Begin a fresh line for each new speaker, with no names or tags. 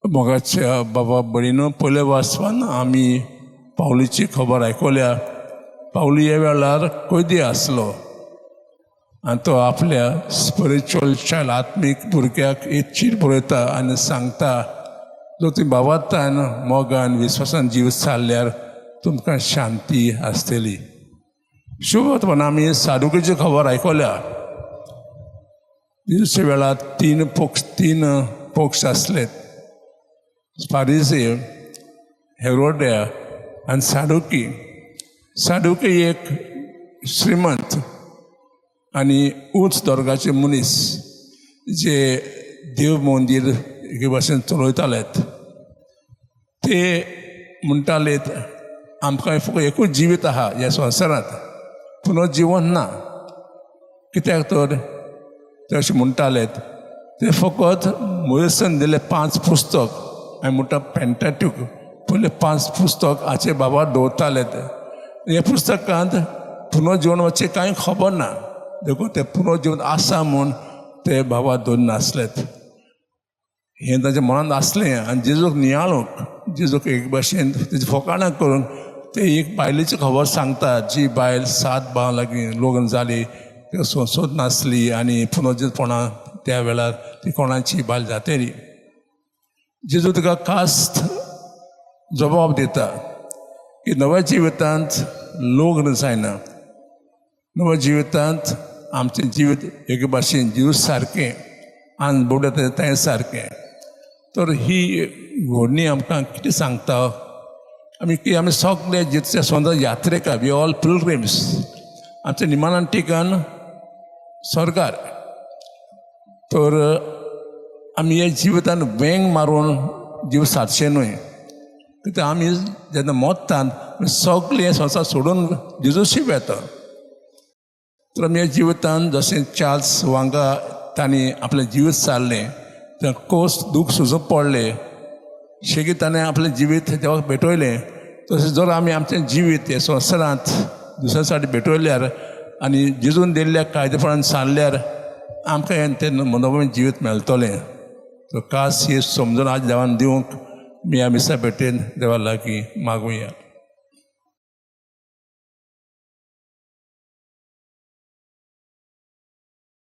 मोगाच्या बाबा बळीनं पयले वाचपान आमी पावलीची खबर आयकल्या. पावली ह्या वेळार कैदी आसलो आनी तो आपल्या स्पिरिच्युअल चायल्ड आत्मीक भुरग्याक एक चीट बरयता आनी सांगता जो तुम्ही बाबातान मोगान विश्वासान जीव चालल्यार तुमकां शांती आसतली. शुभ म्हणून आमी सादुकेची खबर आयकल्या. दिवचे वेळार तीन पक्ष आसले, फारिसी, हेरोड्या आनी सादुकी. सादुकी एक श्रीमंत आनी उंच दर्गाचे मनीस जे देव मंदिर एके भाशेन चलयतालेत. ते म्हणटालेत आमकां फकत एकूच जिवीत आहा ह्या संवसारांत, पुनर्जीवन ना. कित्याक तर ते अशें म्हणटालेत ते फकत मोसेसान दिले 5 पुस्तक हांवें म्हणटा पेंटाट्यूक पयले 5 पुस्तक हाचे बाबा दवरतालेत. हे पुस्तकांत पुनर्जीवनाचें कांय खबर ना. देखून ते पुनर्जीवन आसा म्हूण ते बाबा दवरून नासलेत. हें ताच्या मनांत आसलें आनी जेजूक नियाळूंक जेजूक एक भाशेन तेजी फकाणां करून ते एक बायलेची खबर सांगता जी बायल 7 भावां लागीं लग्न जाली, ते संसद नासली आनी पुनर्जीवनपणां त्या वेळार ती कोणाची बायल जातली. जेजू तुका कास्त जबाब दिता की नव्या जिवितांत लग्न जायना. नव्या जिवितांत आमचें जिवीत एके भाशेन जीव सारकें आनी बोडे तें सारकें. तर ही घडणी आमकां कितें सांगता आमी सगळे जितले स्वता यात्रेकार, वी ऑल पिलग्रिम्स. आमच्या निमाणान ठिकाण स्वर्गार. तर आमी ह्या जिवितान वेंग मारून जीव सारचें न्हय. कित्याक आमी जेन्ना मोत्तात सगळे संवसार सोडून जेजूशी येता. तर आमी ह्या जिवितान जशें चार्ल्स वांगा तांणी आपलें जिवीत चाललें, तें कोस दूख सुजूक पडलें, शेगीत ताणें आपलें जिवीत देवाक भेटयलें. तशें जर आमी आमचें जिवीत हे संवसारांत दुसऱ्या साठी भेटयल्यार आनी जेजून दिल्ल्या कायदेपणान चालल्यार आमकां हें तें मनोमय जिवीत मेळटलें. तो खास ही समजून आज देवान दिवंक मी ह्या मिसा भेटेन देवा लागीं मागुया.